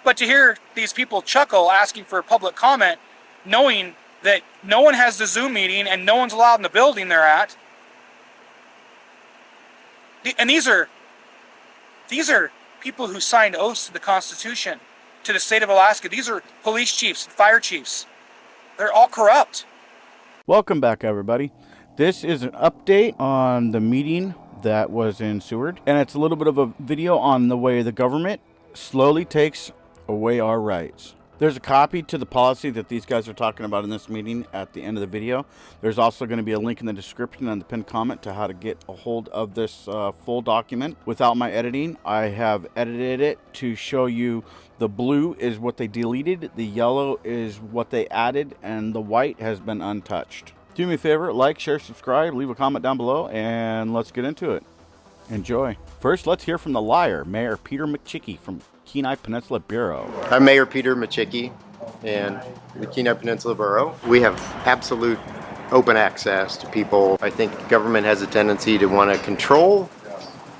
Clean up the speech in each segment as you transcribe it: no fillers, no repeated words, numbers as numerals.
But to hear these people chuckle asking for public comment, knowing that no one has the Zoom meeting and no one's allowed in the building they're at, and these are people who signed oaths to the Constitution, to the state of Alaska. These are police chiefs and fire chiefs. They're all corrupt. Welcome back, everybody. This is an update on the meeting that was in Seward, and it's a little bit of a video on the way the government slowly takes away our rights. There's a copy to the policy that these guys are talking about in this meeting at the end of the video. There's also going to be a link in the description and the pinned comment to how to get a hold of this full document without my editing. I have edited it to show you the blue is what they deleted, the yellow is what they added, and the white has been untouched. Do me a favor, like, share, subscribe, leave a comment down below, and let's get into it. Enjoy. First, let's hear from the liar, Mayor Peter Micciche from Kenai Peninsula Bureau. I'm Mayor Peter Micciche in the Kenai Peninsula Borough. We have absolute open access to people. I think government has a tendency to want to control,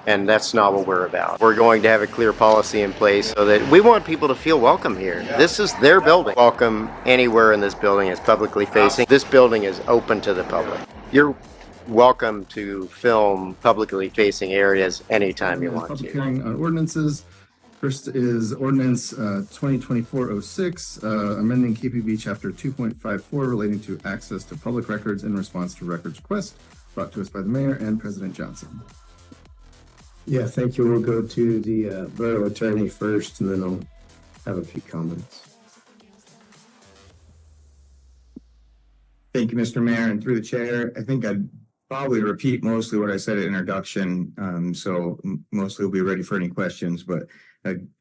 and that's not what we're about. We're going to have a clear policy in place so that we want people to feel welcome here. This is their building. Welcome anywhere in this building is publicly facing. This building is open to the public. You're welcome to film publicly facing areas anytime you want Public to. hearing on ordinances. First is ordinance 2024-06, amending KPB chapter 2.54 relating to access to public records in response to records request, brought to us by the mayor and President Johnson. Yeah, thank you. We'll go to the borough attorney first, and then I'll have a few comments. Thank you, Mr. Mayor, and through the chair, I think I'd probably repeat mostly what I said at introduction, so mostly we'll be ready for any questions, but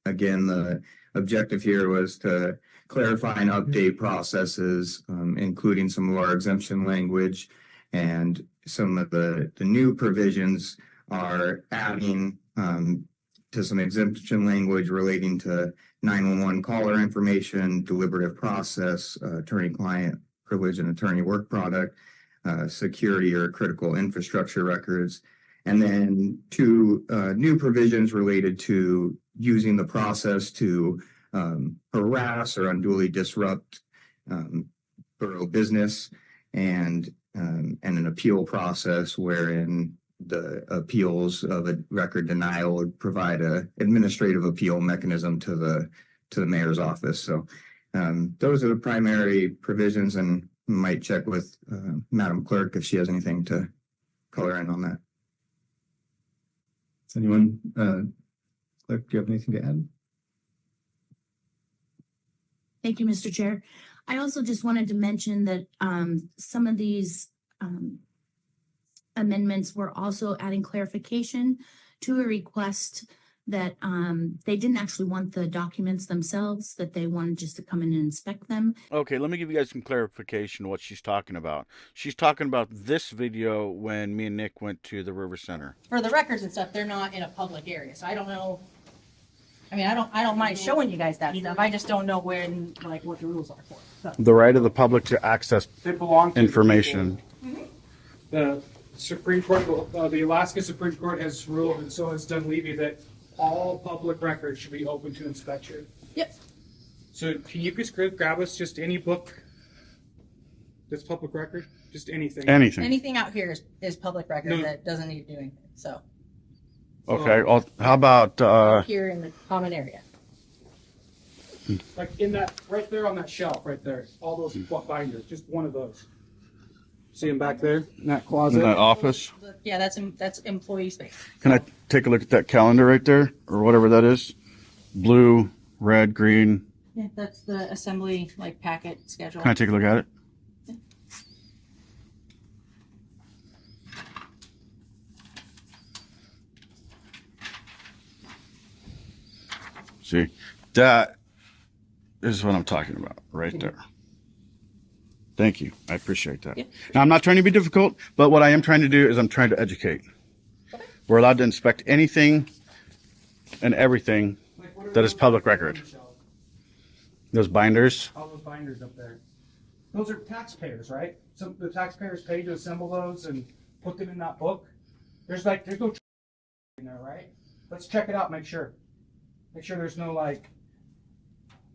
again, the objective here was to clarify and update processes, including some of our exemption language, and some of the new provisions are adding to some exemption language relating to 911 caller information, deliberative process, attorney-client privilege and attorney work product, security or critical infrastructure records, and then two new provisions related to using the process to harass or unduly disrupt borough business, and an appeal process wherein the appeals of a record denial would provide a administrative appeal mechanism to the mayor's office. So those are the primary provisions, and might check with Madam Clerk if she has anything to color in on that. Does anyone, Clerk, do you have anything to add? Thank you, Mr. Chair. I also just wanted to mention that some of these amendments were also adding clarification to a request that they didn't actually want the documents themselves, that they wanted just to come in and inspect them. Okay, let me give you guys some clarification on what she's talking about. She's talking about this video when me and Nick went to the River Center. For the records and stuff, they're not in a public area, so I don't know. I mean, I don't mind showing you guys that stuff. I just don't know when, like, what the rules are for it. So. The right of the public to access information. The Supreme Court, the Alaska Supreme Court has ruled, and so has Dunleavy, that all public records should be open to inspection. Yep. So can you just grab us just any book that's public record? Just anything. Anything out here is public record that doesn't need doing. So. Okay. Well, how about here in the common area? Like in that, right there on that shelf, right there, all those binders, just one of those. See them back there in that closet? in that office? Yeah, that's employee space. Can I take a look at that calendar right there, or whatever that is? Blue, red, green. Yeah, that's the assembly packet schedule. Can I take a look at it? Yeah. See, that is what I'm talking about right there. Thank you. I appreciate that. Yeah. Now, I'm not trying to be difficult, but what I am trying to do is I'm trying to educate. Okay. We're allowed to inspect anything and everything that is public record. Those binders. All those binders up there. Those are taxpayers, right? Some the taxpayers pay to assemble those and put them in that book. There's no in there, right? Let's check it out. Make sure there's no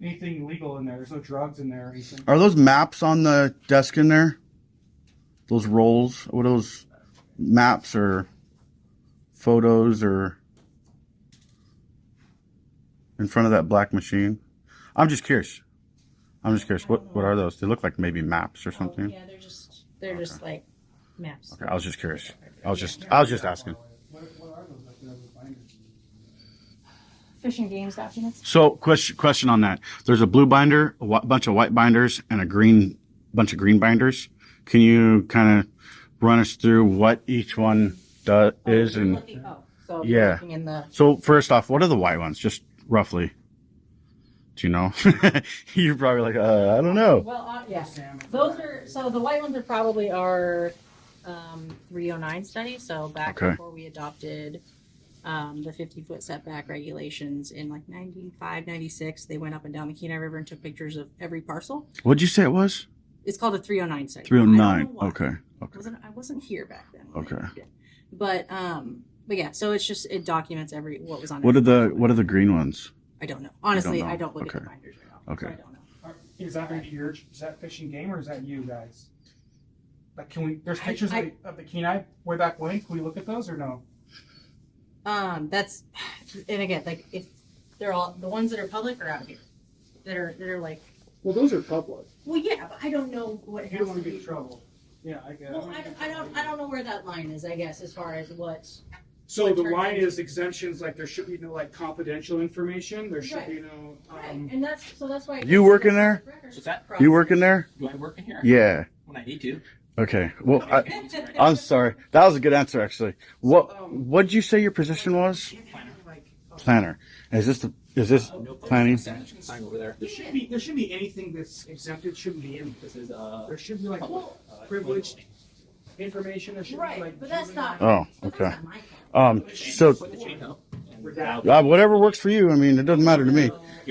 anything illegal in there. There's no drugs in there or anything. Are those maps on the desk in there? Those rolls? What are those maps or photos or in front of that black machine? I'm just curious. What are those? They look like maybe maps or something. Yeah, they're just like maps. Okay, I was just curious. I was just asking. What are those up there, those binders? Fish and games documents. So question on that. There's a blue binder, a bunch of white binders, and a bunch of green binders. Can you kind of run us through what each one is? And So yeah. looking in the So first off, what are the white ones? Just roughly. Do you know? You're probably like, I don't know. well, yeah, those are so the white ones are probably our 309 study. So back Okay. before we adopted the 50-foot setback regulations in like 95, 96, they went up and down the Kenai River and took pictures of every parcel. What'd you say it was? It's called a 309 study. 309. I don't know why. Okay. I wasn't here back then. when Okay. they did it. But yeah, so it documents what was on. What every are parcel. the green ones? I don't know. Honestly, know. I don't look at Okay. the binders right now. Okay. So I don't know. Is that maybe is that Fish and Game or is that you guys? Like, there's pictures of the Kenai way back when. Can we look at those or no? That's, and again, like if they're all the ones that are public are out here, that are like, Well, those are public. well, yeah, but I don't know what it You has don't want to to get be. in trouble. Yeah, I guess. Well, I don't know where that line is. I guess as far as what. So the line is exemptions, like there should be no like confidential information. There should be no. Right, and that's why. You work in there? What's that? You working there? Do I work in here? Yeah. When I need to. Okay. Well, I'm sorry. That was a good answer, actually. What did you say your position was? Planner. Is this planning? Sign over there. There should be anything that's exempted shouldn't be in. This is There should be like privileged information. There should be Right, like. but that's not. Oh, but okay. that's not my fault. So put the chain up. whatever works for you. I mean, it doesn't matter to me.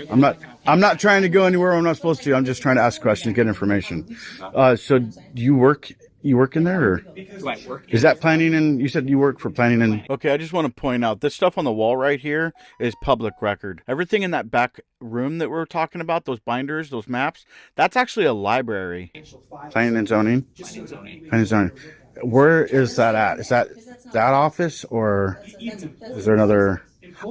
I'm not trying to go anywhere I'm not supposed to. I'm just trying to ask questions, get information. So do you work in there, or Do I work? is that planning? And you said you work for planning and. Okay, I just want to point out this stuff on the wall right here is public record. Everything in that back room that we're talking about, those binders, those maps, that's actually a library. Planning and zoning. Planning and zoning. Planning and zoning. Where is that at? Is that office, or is there another?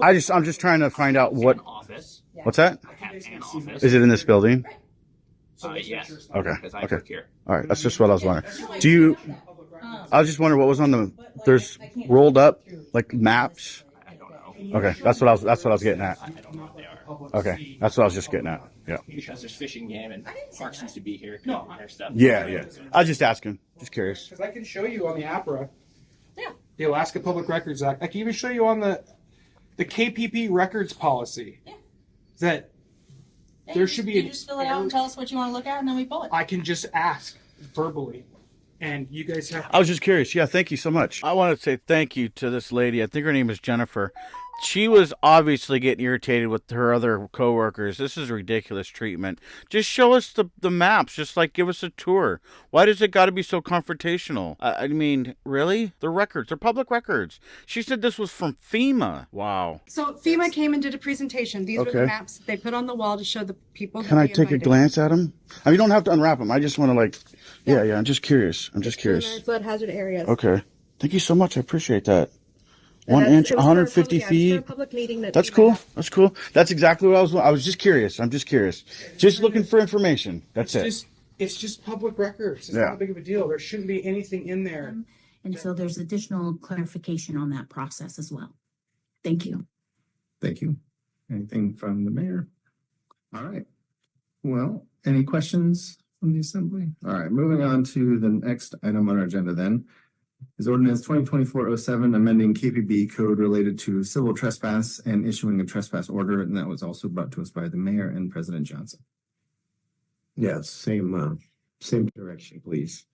I'm just trying to find out what. An office. What's that? I have an office. Is it in this building? Yes. Okay. Because I Okay. work here. All right. That's just what I was wondering. Do you? I was just wondering what was on the. There's rolled up like maps. I don't know. Okay. That's what I was getting at. I don't know what they are. Okay. That's what I was just getting at. Yeah. Because there's fishing game and Parks needs to be here. No. Their stuff. Yeah. I was just asking. Just curious. Because I can show you on the APRA. Yeah. The Alaska Public Records Act. I can even show you on the KPP records policy. Yeah. That there should be You just fill it out and tell us what you want to look at, and then we pull it. I can just ask verbally, and you guys have. I was just curious. Yeah, thank you so much. I want to say thank you to this lady. I think her name is Jennifer. She was obviously getting irritated with her other coworkers. This is ridiculous treatment. Just show us the maps. Just like give us a tour. Why does it got to be so confrontational? I mean, really? They're records. They're public records. She said this was from FEMA. Wow. So FEMA came and did a presentation. These were Okay. the maps they put on the wall to show the people. Can I take a glance at them? I mean, you don't have to unwrap them. I just want to yeah. I'm just curious. Flood hazard areas. Okay. Thank you so much. I appreciate that. 1 inch, 150 feet. Public meeting That's cool. That's cool. That's exactly what I was just curious. I'm just curious. Just looking for information. That's it. It's just public records. It's Yeah. not big of a deal. There shouldn't be anything in there. And so there's additional clarification on that process as well. Thank you. Thank you. Anything from the mayor? All right. Well, any questions from the assembly? All right, moving on to the next item on our agenda then is ordinance 2024-07, amending KPB code related to civil trespass and issuing a trespass order. And that was also brought to us by the mayor and President Johnson. Yes, same direction, please.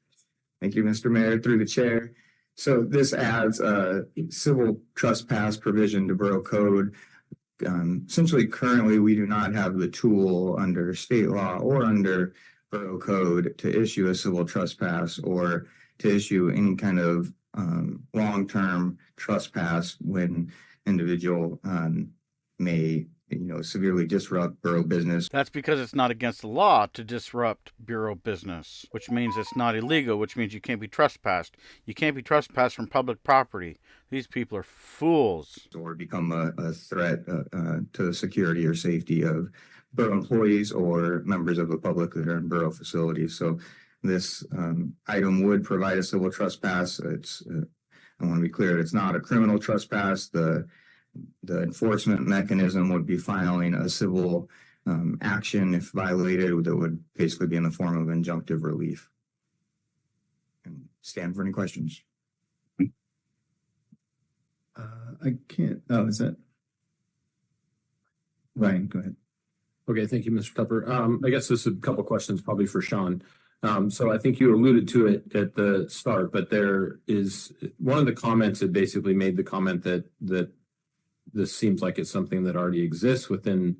Thank you, Mr. Mayor, through the chair. So this adds a civil trespass provision to Borough Code. Essentially, currently, we do not have the tool under state law or under Borough Code to issue a civil trespass or to issue any kind of long-term trespass when individual may severely disrupt borough business. That's because it's not against the law to disrupt bureau business, which means it's not illegal, which means you can't be trespassed. You can't be trespassed from public property. These people are fools. Or become a threat to the security or safety of borough employees or members of the public that are in borough facilities. So this item would provide a civil trespass. I want to be clear, it's not a criminal trespass. The enforcement mechanism would be filing a civil action if violated, that would basically be in the form of injunctive relief. And stand for any questions. I can't. Oh, is that Ryan? Go ahead. Okay, thank you, Mr. Tupper. I guess this is a couple questions probably for Sean. So I think you alluded to it at the start, but there is one of the comments that basically made the comment that this seems like it's something that already exists within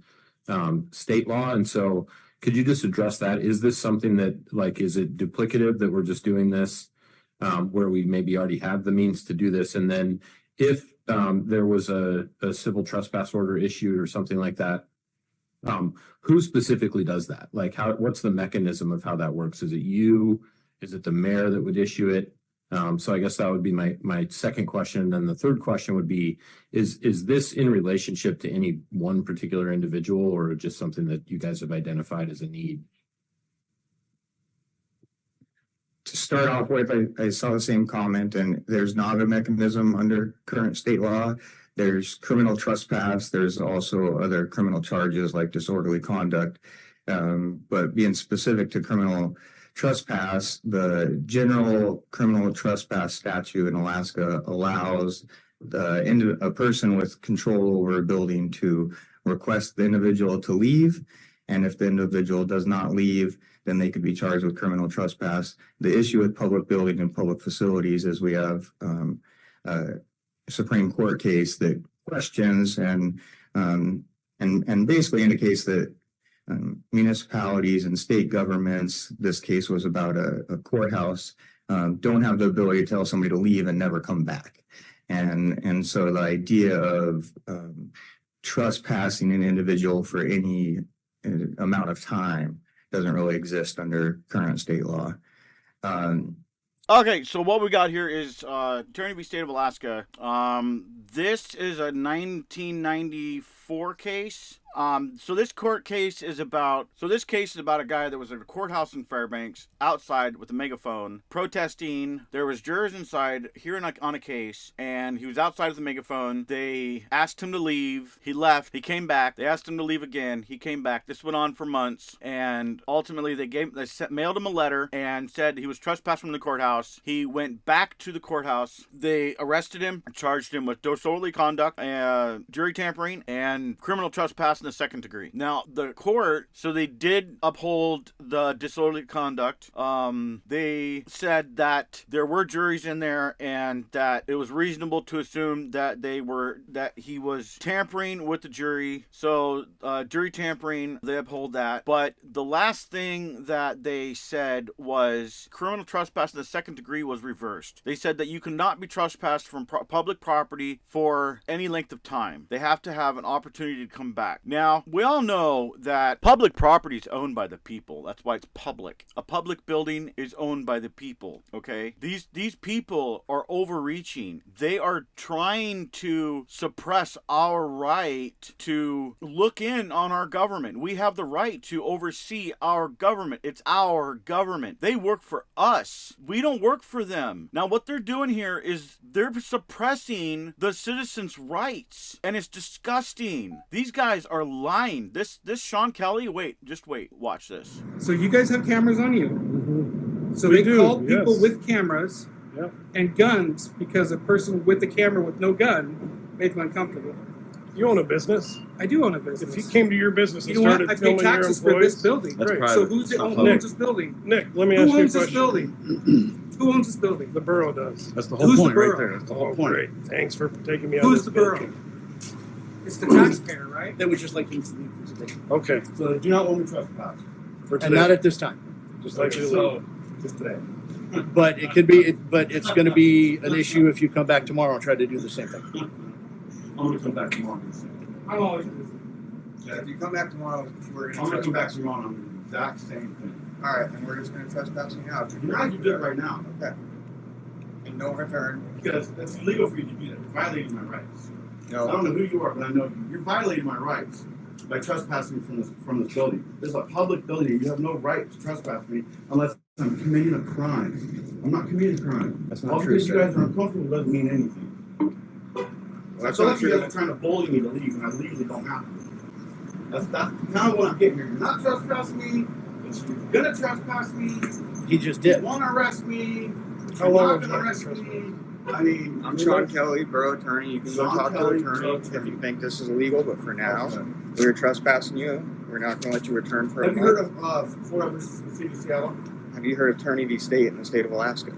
state law. And so could you just address that? Is this something that, like, is it duplicative that we're just doing this where we maybe already have the means to do this? And then if there was a civil trespass order issued or something like that, who specifically does that? Like, what's the mechanism of how that works? Is it you? Is it the mayor that would issue it? So I guess that would be my second question. And then the third question would be, is this in relationship to any one particular individual, or just something that you guys have identified as a need? To start off with, I saw the same comment, and there's not a mechanism under current state law. There's criminal trespass. There's also other criminal charges like disorderly conduct. But being specific to criminal trespass, the general criminal trespass statute in Alaska allows a person with control over a building to request the individual to leave. And if the individual does not leave, then they could be charged with criminal trespass. The issue with public buildings and public facilities is we have Supreme Court case that questions and basically indicates that municipalities and state governments, this case was about a courthouse, don't have the ability to tell somebody to leave and never come back. And so the idea of trespassing an individual for any amount of time doesn't really exist under current state law. Okay, so what we got here is Attorney v. State of Alaska. This is a 1994 case. So this case is about a guy that was at a courthouse in Fairbanks outside with a megaphone protesting. There was jurors inside hearing on a case, and he was outside with the megaphone. They asked him to leave. He left. He came back. They asked him to leave again. He came back. This went on for months, and ultimately they mailed him a letter and said he was trespassed from the courthouse. He went back to the courthouse. They arrested him, charged him with disorderly conduct, jury tampering, and criminal trespass in the second degree. Now, the court, so they did uphold the disorderly conduct. They said that there were juries in there and that it was reasonable to assume that he was tampering with the jury. So, jury tampering, they uphold that. But the last thing that they said was criminal trespass in the second degree was reversed. They said that you cannot be trespassed from public property for any length of time. They have to have an opportunity to come back. Now, we all know that public property is owned by the people. That's why it's public. A public building is owned by the people, okay? These people are overreaching. They are trying to suppress our right to look in on our government. We have the right to oversee our government. It's our government. They work for us. We don't work for them. Now, what they're doing here is they're suppressing the citizens' rights, and it's disgusting. These guys are lying. This Sean Kelly, just wait, watch this. So you guys have cameras on you. Mm-hmm. So they called people with cameras and guns because a person with the camera with no gun made them uncomfortable. You own a business. I do own a business. If he came to your business and you know started what? I pay filming your taxes employees, for this building. That's Right. So who owns this building? Nick, let me ask you a question. Who owns this building? Who owns this building? The borough does. That's the whole Who's point the right borough? there. That's the whole point. Great. Thanks for taking me out Who's of the this borough? It's the taxpayer, right? That would just like you to leave for today. Okay. So do not want me trespass. For today. And not at this time. Just like you know. Just today. But it could be, but it's going to be an issue if you come back tomorrow and try to do the same thing. I'm going to come back tomorrow. I'm always busy. Yeah, if you come back tomorrow, we're I'm gonna come back tomorrow on the exact same thing. All right, and we're just gonna trespass you out. You're not gonna do it right now. Okay. And no return. Because it's illegal for you to do that. You're violating my rights. No. I don't know who you are, but I know you. You're violating my rights by trespassing from this building. This is a public building. You have no right to trespass me unless I'm committing a crime. I'm not committing a crime. That's not All true, because you sir. guys are uncomfortable doesn't mean anything. Well, that's So not that's you true. guys are trying to bully me to leave, and I legally don't have to. That's kind of what I'm getting here. You're not trespassing me. You're gonna trespass me. He just You did. want to arrest me. How You're long not would you gonna like arrest to arrest me. I mean, I'm you're Sean like- Kelly, borough attorney. You can go Sean talk to Kelly, the attorney borough if attorney. you think this is illegal, but for now, Okay. we're trespassing you. We're not gonna let you return for a Have you month. heard of Fort Evans, the city of Seattle? Have you heard of Attorney v. State in the state of Alaska?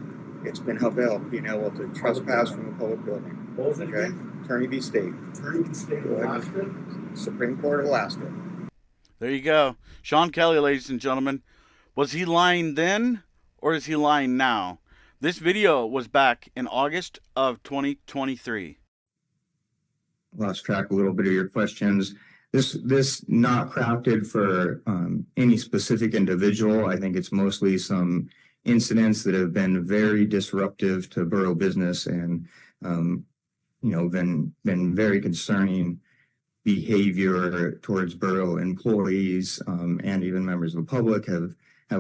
It's been upheld being able to trespass from a public building. What was it Okay? again? Attorney v. State, Attorney of the state of Alaska? Supreme Court of Alaska. There you go. Sean Kelly, ladies and gentlemen. Was he lying then or is he lying now? This video was back in August of 2023. Lost track a little bit of your questions. This not crafted for any specific individual. I think it's mostly some incidents that have been very disruptive to borough business and been very concerning behavior towards borough employees and even members of the public have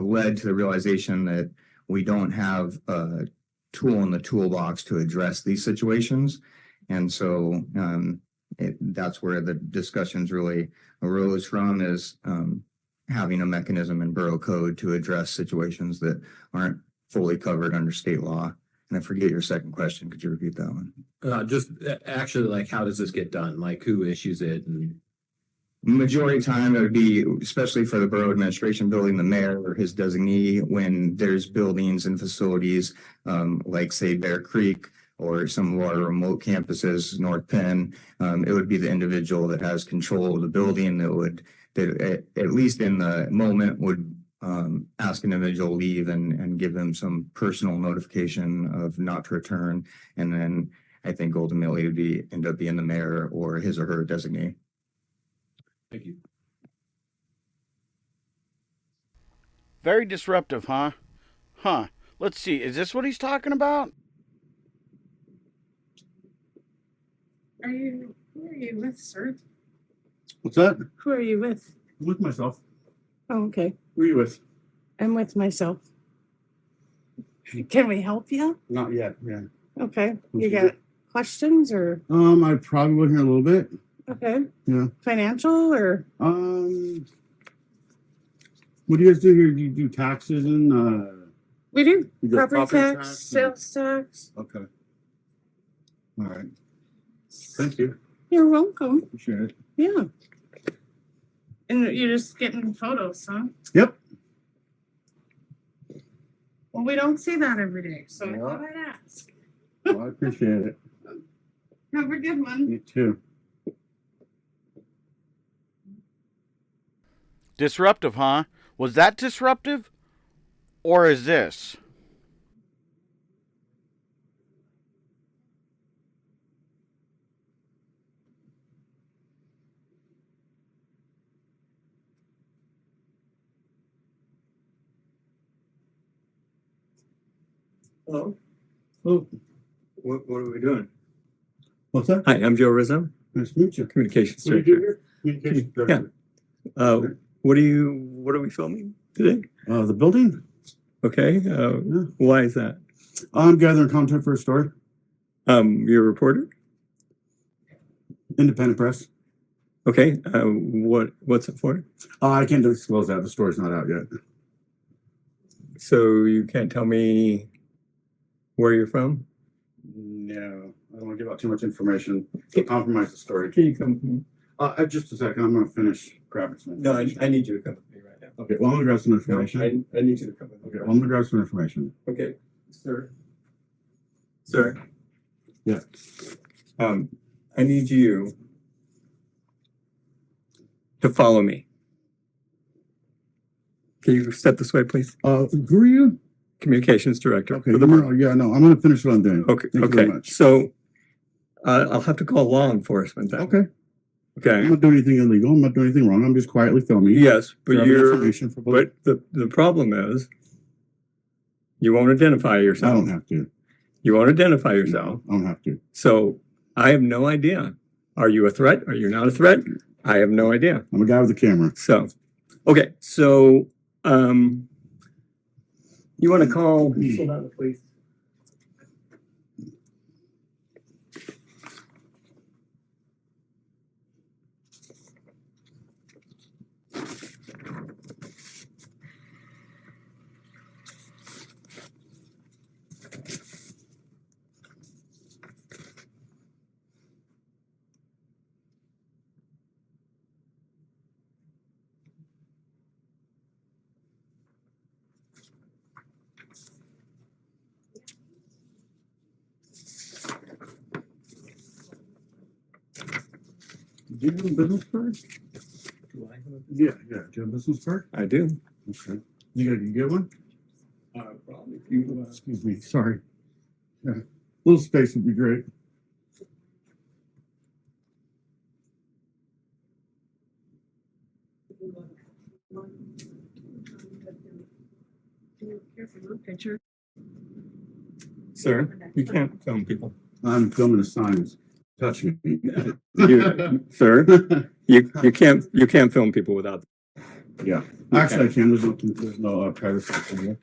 led to the realization that we don't have a tool in the toolbox to address these situations. And so that's where the discussions really arose from, is having a mechanism in borough code to address situations that aren't fully covered under state law. And I forget your second question. Could you repeat that one? Just actually, like, how does this get done? Like, who issues it? And Majority of time, it would be, especially for the borough administration building, the mayor or his designee, when there's buildings and facilities, like say Bear Creek or some of our remote campuses, North Penn, it would be the individual that has control of the building that at least in the moment would ask an individual to leave and give them some personal notification of not to return. And then I think ultimately it would end up being the mayor or his or her designee. thank you. Very disruptive, huh? Huh. Let's see. Is this what he's talking about? Who are you with, sir? What's that? Who are you with? I'm with myself. Oh, okay. Who are you with? I'm with myself. Can we help you? Not yet. Yeah. Okay. You got questions or, I probably will here in a little bit. okay, Yeah. financial or? What do you guys do here? Do you do taxes and We do. you do Property tax, and- sales tax. Okay. All right. Thank you. You're welcome. Appreciate it. Yeah. And you're just getting photos, huh? Yep. Well, we don't see that every day, so I Yeah. thought I'd ask. Well, I appreciate it. Have a good one. You too. Disruptive, huh? Was that disruptive? Or is this? Hello. Oh, What are we doing? what's that? Hi, I'm Joe Rizzo, Nice to meet you. Communications What do you do Director. here? Communications Yeah. director. What are we filming today? The building? Okay. Why is that? I'm gathering content for a story. You're a reporter? Independent press. Okay. What's it for? I can't disclose that. The story's not out yet. So you can't tell me where you're from? No, I don't want to give out too much information. It'll compromise the story. Can you come? Just a second. I'm going to finish grabbing some No, information. I need you to come with me right now. Okay, well, I'm going to grab some No, information. I need you to come with me. Okay, well, I'm going to grab some information. Okay, sir. Sir. Yeah. I need you to follow me. Can you step this way, please? Who are you? Communications Director. Okay, for the borough. yeah, no, I'm going to finish what I'm doing. Okay, Thank you okay. very much. So I'll have to call law enforcement then. Okay. I'm Okay, not doing anything illegal. I'm not doing anything wrong. I'm just quietly filming. yes, but grabbing you're, information for. but the problem is you won't identify I yourself. don't have to. You won't identify yourself. I don't have to. So I have no idea. Are you a threat? Are you not a threat? I have no idea. I'm a guy with a camera. So, okay, so, you want to call? Hold on, please. Do you have a business card? Yeah. Do you have a business card? I do. Okay. You get one? Probably if you, Excuse me. Sorry. Yeah. A little space would be great. sir, you can't film people. I'm filming the signs. Touch me. You, sir, you can't film people without. Yeah. Actually, I can. There's no privacy here.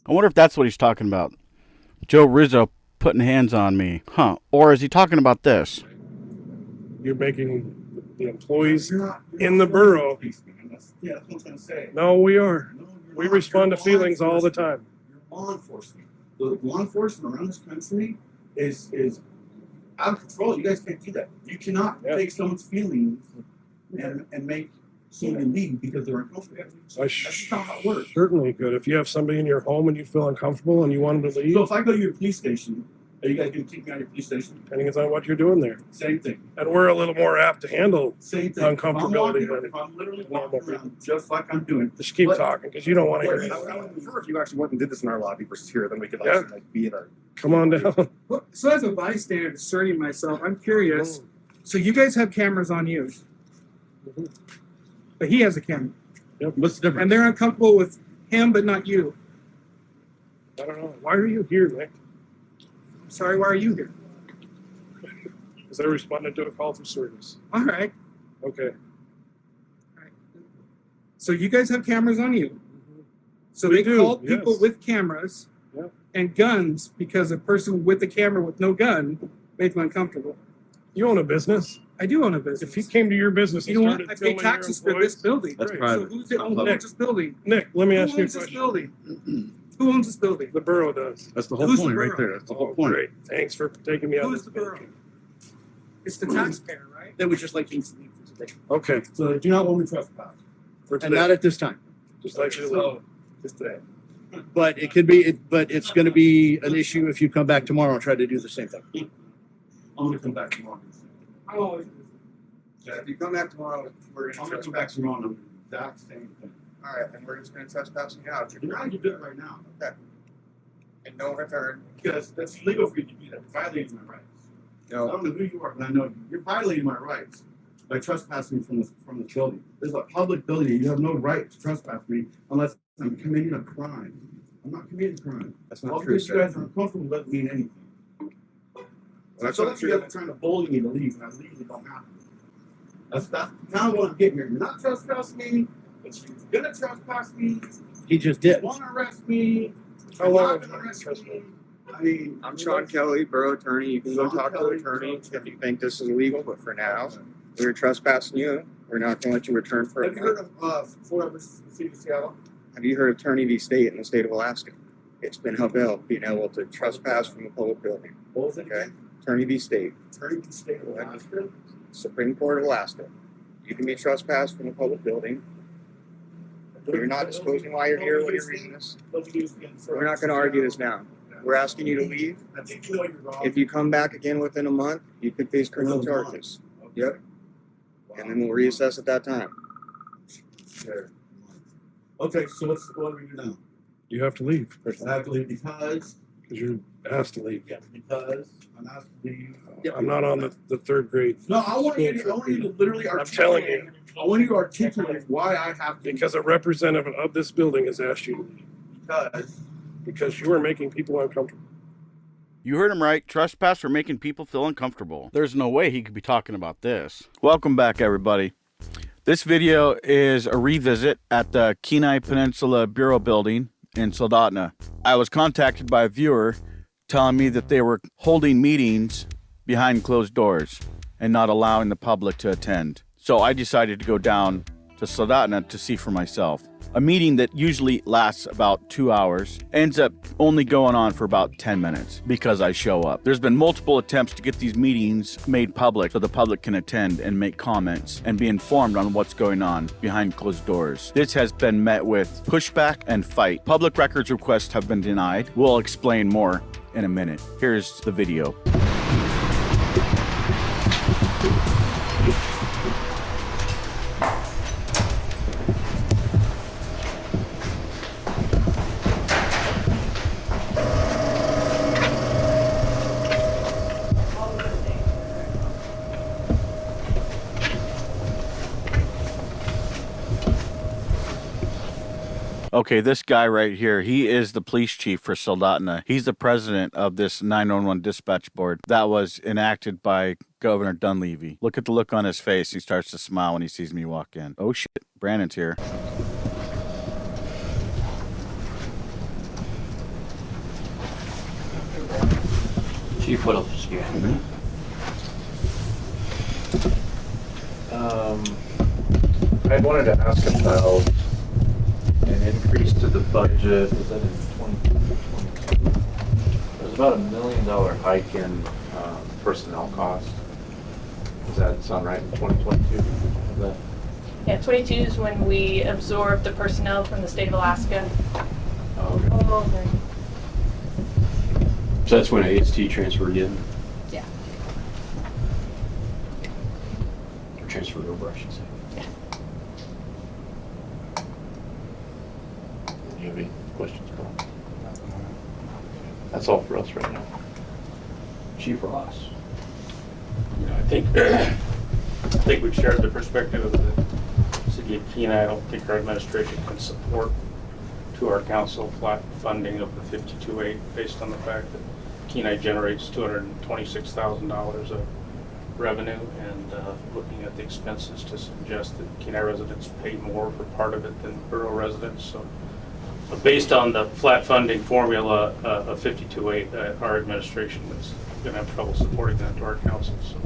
I wonder if that's what he's talking about. Joe Rizzo putting hands on me. Huh. Or is he talking about this? You're making the employees in the borough. Yeah, that's what I was gonna say. No, we are. No, you're We not. respond to You're feelings law all the enforcement. time. You're law enforcement. The law enforcement around this country is out of control. You guys can't do that. You cannot Yeah. take someone's feelings and make someone leave because they're uncomfortable. That's just not how it works. Certainly could. If you have somebody in your home and you feel uncomfortable and you want them to leave, So if I go to your police station, are you guys gonna kick me out of your police station? depending on what you're doing there. Same thing. And we're a little more apt to handle. Same thing. Uncomfortability, If I'm literally walking around just like I'm doing. Just keep What- talking because you don't want to what hear you it. see- I would prefer if you actually went and did this in our lobby versus here, then we could Yeah. actually like be in our. Come on down. Well, so as a bystander discerning myself, I'm curious. So you guys have cameras on you, but he has a camera, What's the difference? and they're uncomfortable with him, but not you. I don't know. Why are you here, Nick? Sorry, why are you here? Because I responded to a call for service. All right. Okay. So you guys have cameras on you. So We they do, called people yes. with cameras Yeah. and guns because a person with a camera with no gun made them uncomfortable. You own a business. I do own a business. If he came to your business and You know what? started I pay filming taxes your for this employees, building. That's Great. private. So who Not owns public. this building? Nick, let me Who ask you a owns this question. building? Who owns this building? The borough does. That's the whole Who's the point right borough? there. That's the whole Oh, point. great. Thanks for taking me out. Who is of the this borough? It's the taxpayer, right? They would just like things to leave for today. Okay. So they do not want me trespass. For And not today. at this time. Just like you know. Just today. But it could be, but it's gonna be an issue if you come back tomorrow and try to do the same thing. I'm gonna come back tomorrow. Oh, Yeah, if you come back tomorrow, we're I'm gonna gonna come back tomorrow and I'm the exact same thing. All right, then we're just gonna trespass you out. You're not gonna do it right now. And no return. Because that's illegal for you to do that. You're violating my rights. I No. don't know who you are, but I know you. You're violating my rights by trespassing from this building. This is a public building. You have no right to trespass me unless I'm committing a crime. I'm not committing a crime. That's All not true, because you guys sir. are uncomfortable doesn't mean anything. That's So not that's you true. guys are trying to bully me to leave, and I legally don't have to. That's kind of what I'm getting here. You're not trespassing me, but you're gonna trespass me. He just You did. want to arrest me? How You're long not have gonna you arrest been me. I mean, I'm Sean Kelly, borough attorney. You can go Sean talk to Kelly, the attorney borough if attorney. you think this is illegal, but for now, we're trespassing you. We're not gonna let you return for a Have you heard month. of Florida versus the City of Seattle? Have you heard of attorney v. state in the state of Alaska? It's been upheld being able to trespass from a public building. What was it Okay. again? Attorney v. state, Attorney for the state of Alaska. Supreme Court of Alaska. You can be trespassed from a public building. You're not disclosing why you're here, what your reason is. We're not gonna argue this now. We're asking you to leave. I think you know you're wrong. If you come back again within a month, you could face criminal Another month. charges. Yep. and then we'll reassess at that time. Sure. Okay, so what do we do now? You have to leave. I have to leave because You're asked to leave. because I'm asked to leave. I'm not on the third grade. No, I want you to literally I'm telling articulate. you. I want you to articulate why I have to. Because a representative of this building has asked you to leave. Because you are making people uncomfortable. You heard him right. Trespass for making people feel uncomfortable. There's no way he could be talking about this. Welcome back, everybody. This video is a revisit at the Kenai Peninsula Bureau building in Soldotna. I was contacted by a viewer telling me that they were holding meetings behind closed doors and not allowing the public to attend. So I decided to go down to Soldotna to see for myself. A meeting that usually lasts about 2 hours ends up only going on for about 10 minutes because I show up. There's been multiple attempts to get these meetings made public so the public can attend and make comments and be informed on what's going on behind closed doors. This has been met with pushback and fight. Public records requests have been denied. We'll explain more in a minute. Here's the video. Okay, this guy right here, he is the police chief for Soldotna. He's the president of this 911 dispatch board that was enacted by Governor Dunleavy. Look at the look on his face. He starts to smile when he sees me walk in. Oh shit, Brandon's here. Chief, what else you got? I wanted to ask about an increase to the budget. Was that in 2022? There was about $1 million hike in personnel costs. Does that sound right in 2022? Is that? Yeah, 22 is when we absorbed the personnel from the state of Alaska. Oh, okay. So that's when AST transferred in? Yeah. Or transferred over, I should say. Yeah. Do you have any questions, Carl? That's all for us right now. Chief Ross. You know, I think we've shared the perspective of the city of Kenai. I don't think our administration can support to our council flat funding of the 52.8 based on the fact that Kenai generates $226,000 of revenue, and looking at the expenses to suggest that Kenai residents pay more for part of it than borough residents. So based on the flat funding formula of 52.8, our administration is going to have trouble supporting that to our council. So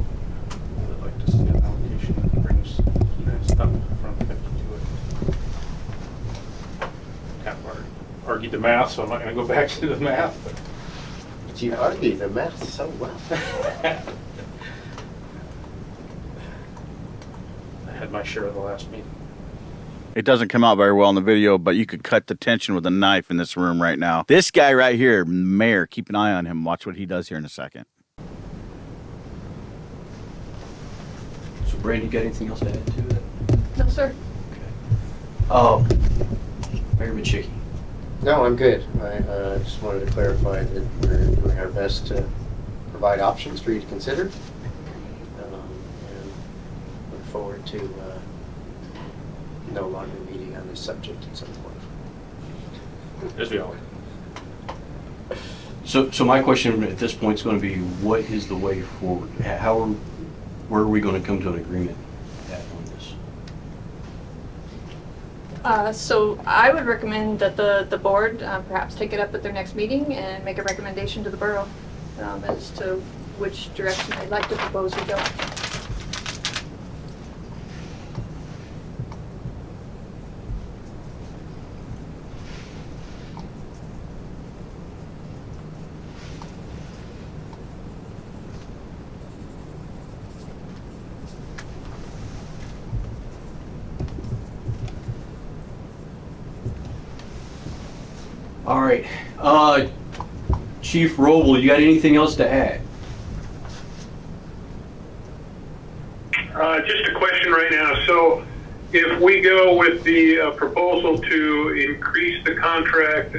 we'd like to see an allocation that brings Kenai's up from 52.8. Can't argue the math, so I'm not going to go back to the math. But you argue the math so well. I had my share of the last meeting. It doesn't come out very well in the video, but you could cut the tension with a knife in this room right now. This guy right here, Mayor, keep an eye on him. Watch what he does here in a second. So, Brandon, you got anything else to add to that? No, sir. Mayor Micciche. No, I'm good. I just wanted to clarify that we're doing our best to provide options for you to consider. And look forward to no longer meeting on this subject at some point. As we always. So my question at this point is going to be, what is the way forward? Where are we going to come to an agreement on this? So I would recommend that the board perhaps take it up at their next meeting and make a recommendation to the borough as to which direction they'd like to propose we go. All right. Chief Roble, you got anything else to add? Just a question right now. So if we go with the proposal to increase the contract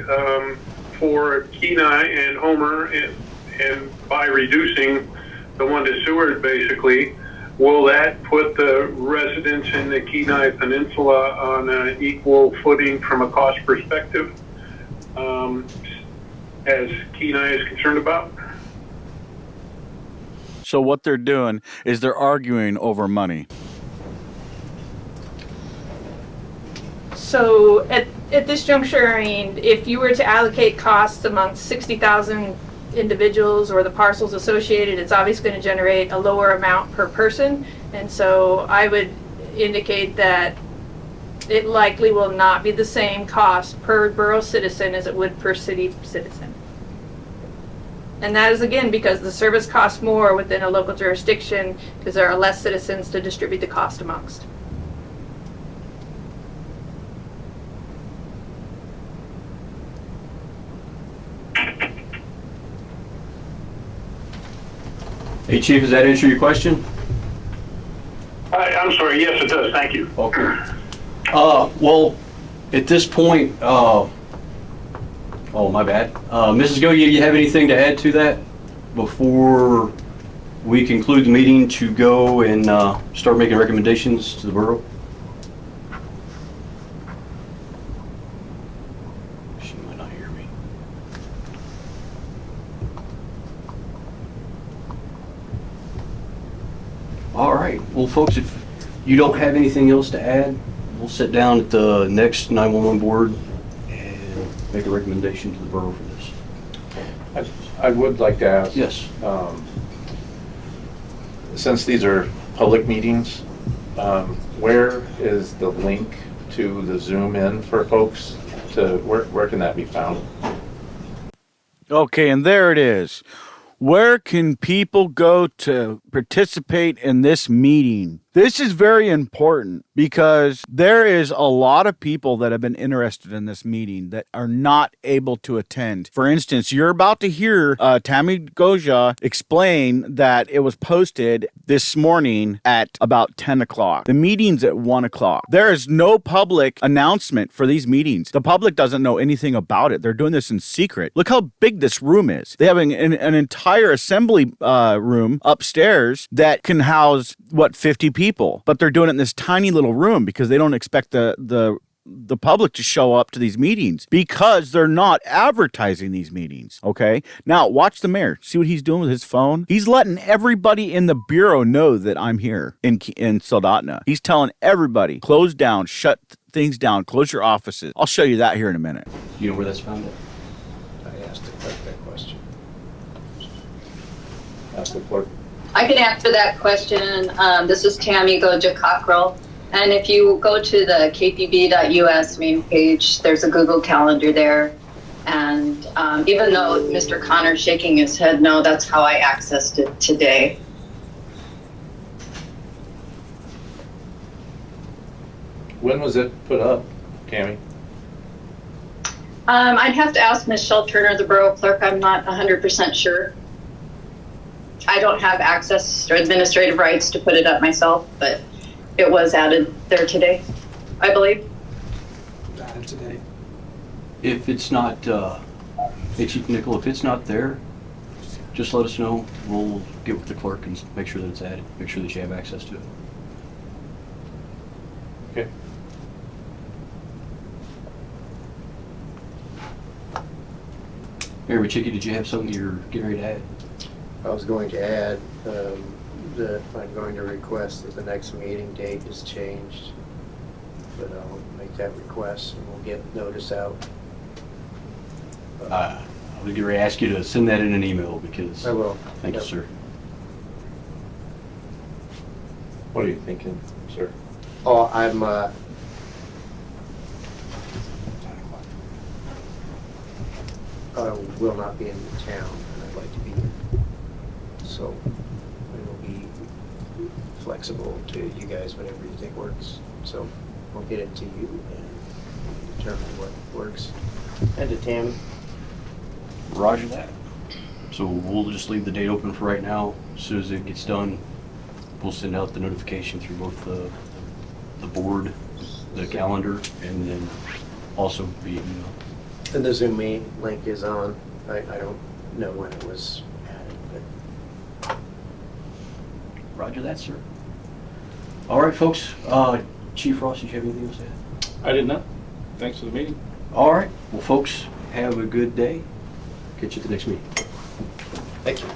for Kenai and Homer and by reducing the one to Seward basically, will that put the residents in the Kenai Peninsula on an equal footing from a cost perspective as Kenai is concerned about? So what they're doing is they're arguing over money. So at this juncture, I mean, if you were to allocate costs amongst 60,000 individuals or the parcels associated, it's obviously going to generate a lower amount per person. And so I would indicate that it likely will not be the same cost per borough citizen as it would per city citizen. And that is again because the service costs more within a local jurisdiction because there are less citizens to distribute the cost amongst. Hey, Chief, does that answer your question? I'm sorry. Yes, it does. Thank you. Okay. Well, at this point, oh, my bad. Mrs. Goya, you have anything to add to that before we conclude the meeting to go and start making recommendations to the borough? She might not hear me. All right. Well, folks, if you don't have anything else to add, we'll sit down at the next 911 board and make a recommendation to the borough for this. I would like to ask. Yes. Since these are public meetings, where is the link to the Zoom in for folks? Where can that be found? Okay, and there it is. Where can people go to participate in this meeting? This is very important because there is a lot of people that have been interested in this meeting that are not able to attend. For instance, you're about to hear Tammy Goja explain that it was posted this morning at about 10 o'clock. The meeting's at 1 o'clock. There is no public announcement for these meetings. The public doesn't know anything about it. They're doing this in secret. Look how big this room is. They have an entire assembly room upstairs that can house, 50 people, but they're doing it in this tiny little room because they don't expect the public to show up to these meetings because they're not advertising these meetings. Okay. Now watch the mayor. See what he's doing with his phone? He's letting everybody in the bureau know that I'm here in Soldotna. He's telling everybody, close down, shut things down, close your offices. I'll show you that here in a minute. You know where that's found at? I asked the clerk that question. Ask the clerk. I can answer that question. This is Tammy Goja Cockrell. And if you go to the kpb.us main page, there's a Google Calendar there. And even though Mr. Connor's shaking his head, no, that's how I accessed it today. When was it put up, Tammy? I'd have to ask Ms. Shell Turner, the borough clerk. I'm not 100% sure. I don't have access or administrative rights to put it up myself, but it was added there today, I believe. Added today. If it's not, hey Chief Nickel, if it's not there, just let us know. We'll get with the clerk and make sure that it's added. Make sure that you have access to it. Okay. Mayor Micciche, did you have something you're getting ready to add? I was going to add that I'm going to request that the next meeting date is changed, but I'll make that request and we'll get notice out. I was going to ask you to send that in an email because... I will. Thank you, sir. What are you thinking, sir? Oh, I'm I will not be in the town and I'd like to be here. So we will be flexible to you guys, whatever you think works. So we'll get it to you and determine what works. And to Tammy. Roger that. So we'll just leave the date open for right now. As soon as it gets done, we'll send out the notification through both the board, the calendar, and then also via email. And the Zoom meet link is on. I don't know when it was added, but. Roger that, sir. All right, folks. Chief Ross, did you have anything else to add? I did not. Thanks for the meeting. All right. Well, folks, have a good day. Catch you at the next meeting. Thank you.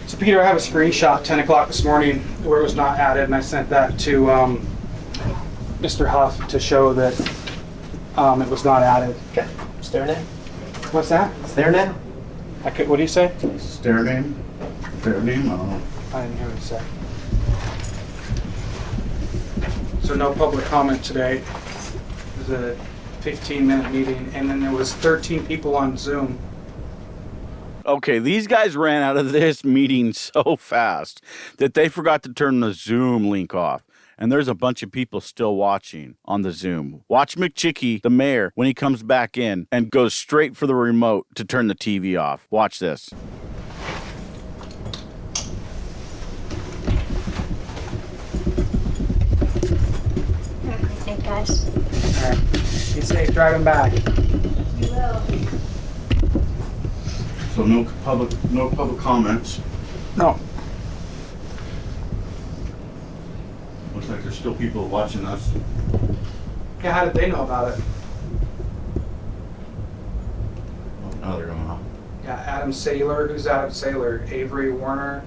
So Peter, I have a screenshot 10 o'clock this morning where it was not added, and I sent that to Mr. Huff to show that it was not added. Okay, it's there now. What's that? It's there now. What do you say? It's their name. Their name. I don't know. I didn't hear what he said. So no public comment today. It was a 15-minute meeting, and then there was 13 people on Zoom. Okay, these guys ran out of this meeting so fast that they forgot to turn the Zoom link off. And there's a bunch of people still watching on the Zoom. Watch Micciche, the mayor, when he comes back in and goes straight for the remote to turn the TV off. Watch this. Thanks, guys. All right. Be safe driving back. You will. So no public comments. No. Looks like there's still people watching us. Yeah, how did they know about it? Oh, now they're going off. Yeah, Adam Saylor. Who's Adam Saylor? Avery Warner.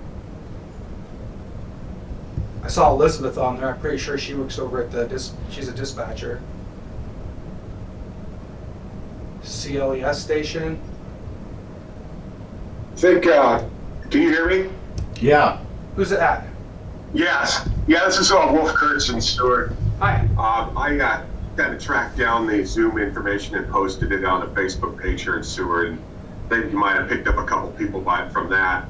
I saw Elizabeth on there. I'm pretty sure she works over at she's a dispatcher. CLES station. Can you hear me? Yeah. Who's it at? Yes. Yeah, this is Wolf Kurtzen, Stewart. Hi. I kind of tracked down the Zoom information and posted it on the Facebook page here in Seward, and I think you might have picked up a couple people from that.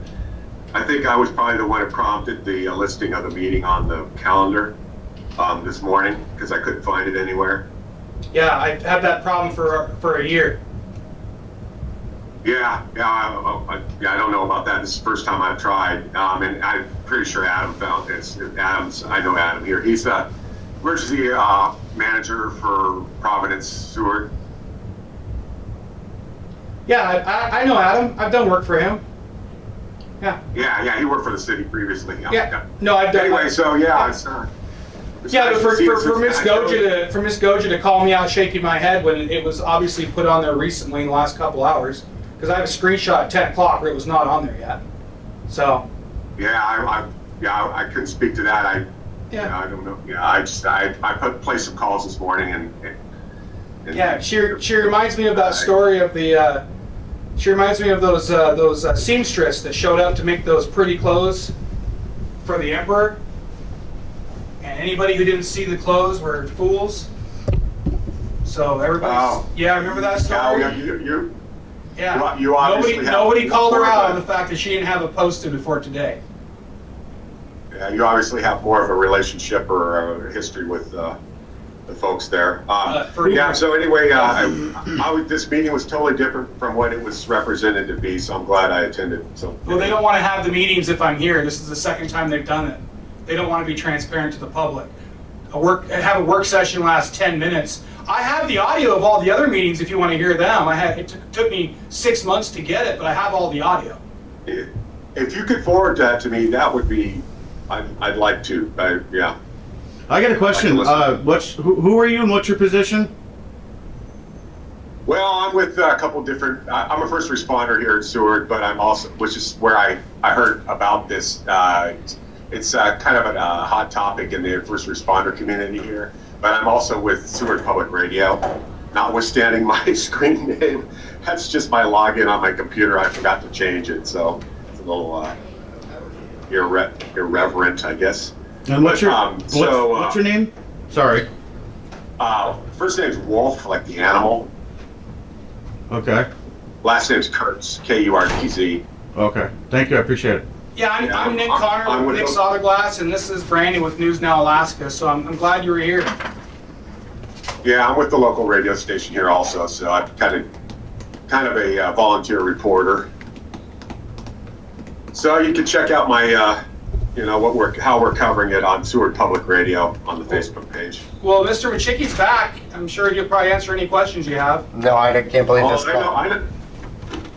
I think I was probably the one who prompted the listing of the meeting on the calendar this morning because I couldn't find it anywhere. Yeah, I've had that problem for a year. Yeah, I don't know about that. This is the first time I've tried, and I'm pretty sure Adam found it. Adam's, I know Adam here. He's the emergency manager for Providence Seward. Yeah, I know Adam. I've done work for him. Yeah. Yeah, he worked for the city previously. Yeah. No, I've done. Anyway, so yeah, it's yeah, nice but for Miss Goja Goja to call me out shaking my head when it was obviously put on there recently in the last couple hours, because I have a screenshot at 10 o'clock where it was not on there yet. So. Yeah, I couldn't speak to that. I don't know. Yeah, I placed some calls this morning and yeah, she reminds me of that story of the. She reminds me of those seamstress that showed up to make those pretty clothes for the emperor, and anybody who didn't see the clothes were fools. So everybody, yeah, remember that story? Yeah, you obviously nobody called her out on the fact that she didn't have a posted before today. Yeah, you obviously have more of a relationship or a history with the folks there. So anyway, this meeting was totally different from what it was represented to be, so I'm glad I attended. So. Well, they don't want to have the meetings if I'm here. This is the second time they've done it. They don't want to be transparent to the public. Have a work session last 10 minutes. I have the audio of all the other meetings if you want to hear them. It took me 6 months to get it, but I have all the audio. If you could forward that to me, that would be, I'd like to, yeah. I got a question. Who are you and what's your position? Well, I'm with a couple different, I'm a first responder here at Seward, but I'm also, which is where I heard about this. It's kind of a hot topic in the first responder community here, but I'm also with Seward Public Radio, notwithstanding my screen name. That's just my login on my computer. I forgot to change it, so it's a little irreverent, I guess. And what's your name? Sorry. First name's Wolf, like the animal. Okay. Last name's Kurtz, Kurtz. Okay. Thank you. I appreciate it. Yeah, I'm Nick Connor with Nick Soderglass, and this is Brandy with News Now Alaska. So I'm glad you were here. Yeah, I'm with the local radio station here also, so I'm kind of a volunteer reporter. So you can check out my, how we're covering it on Seward Public Radio on the Facebook page. Well, Mr. Micciche's back. I'm sure he'll probably answer any questions you have. No, I can't believe this. I know.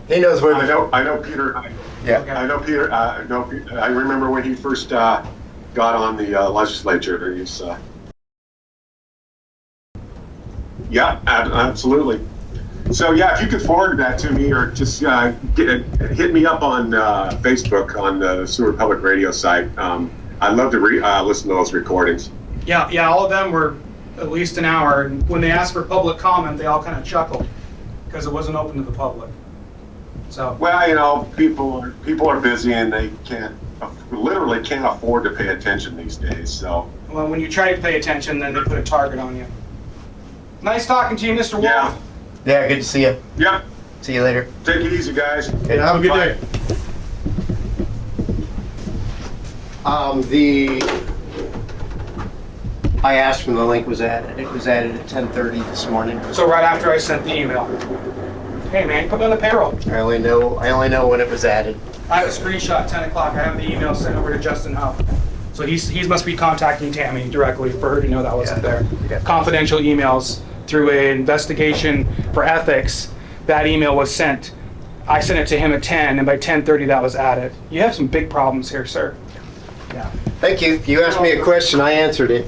He knows where. I know Peter. I know Peter. I remember when he first got on the legislature. He's. Yeah, absolutely. So yeah, if you could forward that to me, or just hit me up on Facebook on the Seward Public Radio site. I'd love to listen to those recordings. Yeah, all of them were at least an hour. And when they asked for public comment, they all kind of chuckled because it wasn't open to the public. So. Well, people are busy and they literally can't afford to pay attention these days. So. Well, when you try to pay attention, then they put a target on you. Nice talking to you, Mr. Wolf. Yeah, good to see you. Yeah. See you later. Take it easy, guys. Okay, have a good day. I asked when the link was added. It was added at 10:30 this morning. So right after I sent the email. Hey man, put me on the payroll. I only know when it was added. I have a screenshot 10 o'clock. I have the email sent over to Justin Huff. So he must be contacting Tammy directly for her to know that wasn't there. Yeah. Confidential emails through an investigation for ethics. That email was sent. I sent it to him at 10, and by 10:30 that was added. You have some big problems here, sir. Yeah. Thank you. You asked me a question, I answered it.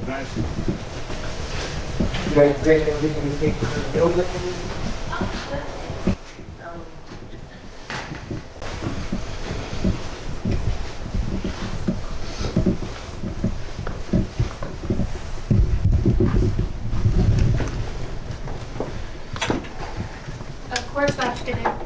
Of course, that's gonna.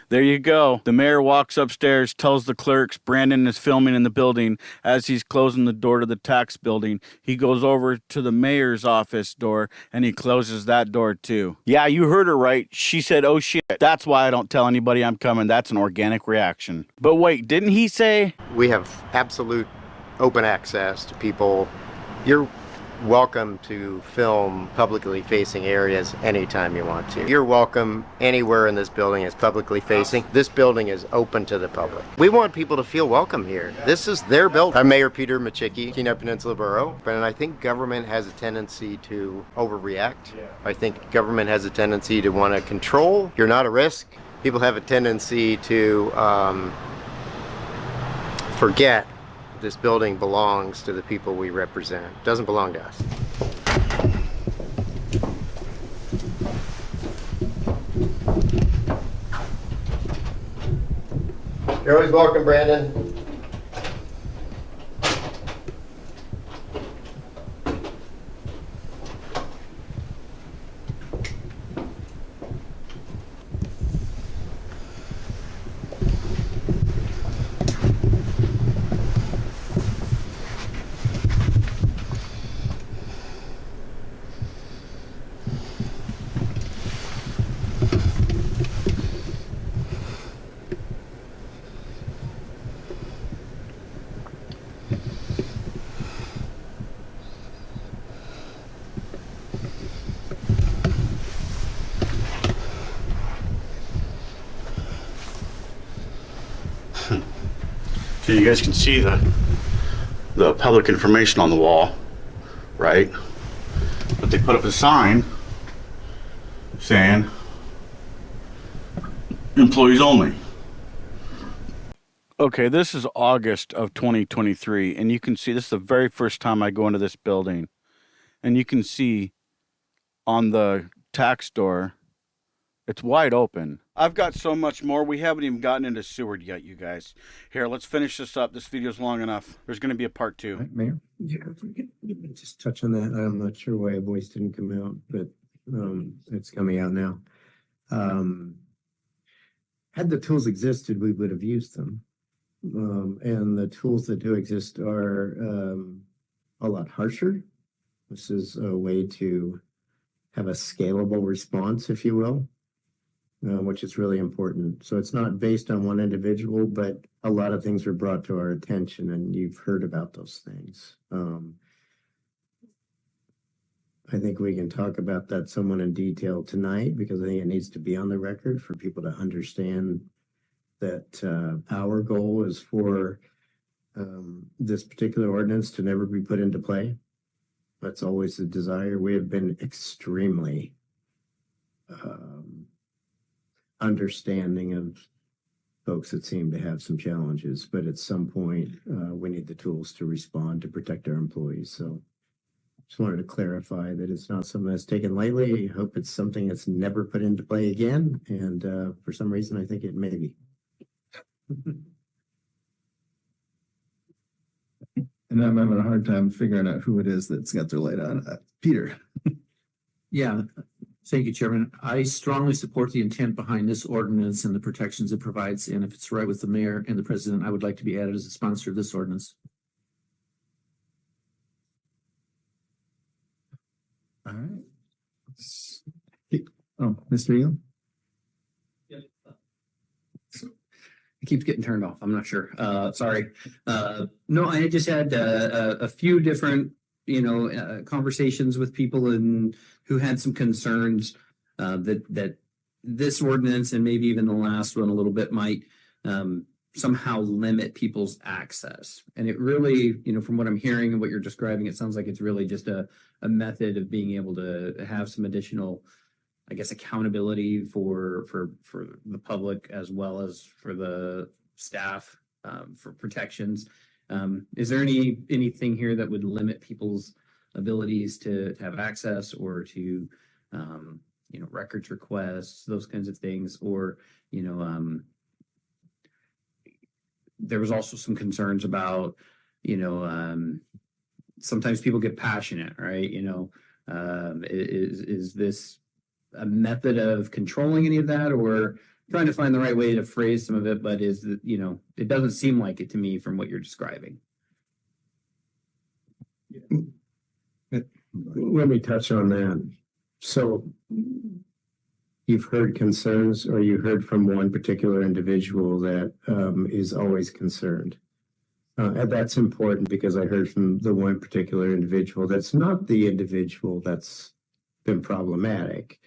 There you go. The mayor walks upstairs, tells the clerks Brandon is filming in the building. As he's closing the door to the tax building, he goes over to the mayor's office door and he closes that door too. Yeah, you heard her right. She said, oh shit. That's why I don't tell anybody I'm coming. That's an organic reaction. But wait, didn't he say? We have absolute open access to people. You're welcome to film publicly facing areas anytime you want to. You're welcome anywhere in this building is publicly facing. This building is open to the public. We want people to feel welcome here. This is their building. I'm Mayor Peter Micciche, Kenai Peninsula Borough, and I think government has a tendency to overreact. I think government has a tendency to want to control. You're not a risk. People have a tendency to forget this building belongs to the people we represent. It doesn't belong to us. You're always welcome, Brandon. So you guys can see the public information on the wall, right? But they put up a sign saying employees only. Okay, this is August of 2023, and you can see this is the very first time I go into this building, and you can see on the tax door it's wide open. I've got so much more. We haven't even gotten into Seward yet, you guys. Here, let's finish this up. This video's long enough. There's going to be a part 2. Right, Mayor? Yeah, just touch on that. I'm not sure why a voice didn't come out, but it's coming out now. Had the tools existed, we would have used them. and the tools that do exist are a lot harsher. This is a way to have a scalable response, if you will, which is really important. So it's not based on one individual, but a lot of things were brought to our attention, and you've heard about those things. I think we can talk about that somewhat in detail tonight, because I think it needs to be on the record for people to understand that our goal is for this particular ordinance to never be put into play. That's always the desire. We have been extremely understanding of folks that seem to have some challenges, but at some point we need the tools to respond to protect our employees. So just wanted to clarify that it's not something that's taken lightly. I hope it's something that's never put into play again, and for some reason I think it may be. And I'm having a hard time figuring out who it is that's got their light on. Peter. Yeah, thank you, Chairman. I strongly support the intent behind this ordinance and the protections it provides. And if it's right with the mayor and the president, I would like to be added as a sponsor of this ordinance. All right. Oh, Mr. Eel? It keeps getting turned off. I'm not sure. Sorry. No, I just had a few different, conversations with people and who had some concerns that this ordinance and maybe even the last one a little bit might somehow limit people's access. And it really, from what I'm hearing and what you're describing, it sounds like it's really just a method of being able to have some additional, I guess, accountability for the public as well as for the staff for protections. Is there anything here that would limit people's abilities to have access or to, records requests, those kinds of things? Or, there was also some concerns about, sometimes people get passionate, right? Is this a method of controlling any of that, or trying to find the right way to phrase some of it? But it doesn't seem like it to me from what you're describing. Let me touch on that. So you've heard concerns, or you heard from one particular individual that is always concerned. And that's important, because I heard from the one particular individual that's not the individual that's been problematic.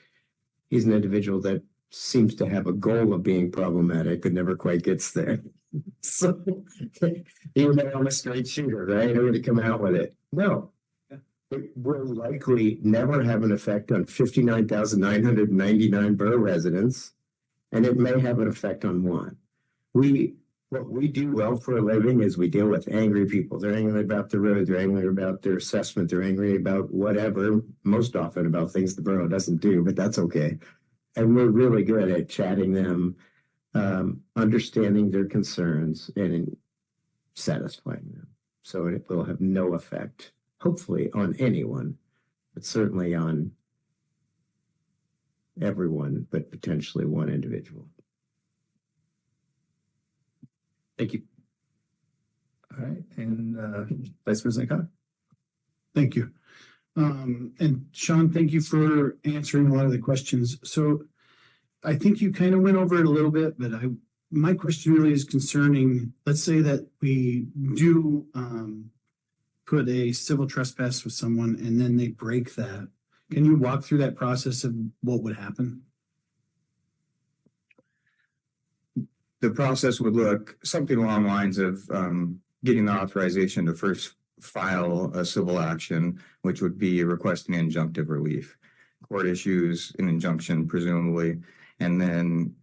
He's an individual that seems to have a goal of being problematic but never quite gets there. So even though I'm a straight shooter, right? I'm going to come out with it. No. It will likely never have an effect on 59,999 borough residents, and it may have an effect on one. What we do well for a living is we deal with angry people. They're angry about the road. They're angry about their assessment. They're angry about whatever, most often about things the borough doesn't do, but that's okay. And we're really good at chatting them, understanding their concerns, and satisfying them. So it will have no effect, hopefully, on anyone, but certainly on everyone, but potentially one individual. Thank you. All right. And Vice President Cotter. Thank you. And Sean, thank you for answering a lot of the questions. So I think you kind of went over it a little bit, but my question really is concerning, let's say that we do put a civil trespass with someone and then they break that. Can you walk through that process of what would happen? The process would look something along the lines of getting the authorization to first file a civil action, which would be requesting injunctive relief. Court issues an injunction, presumably, and then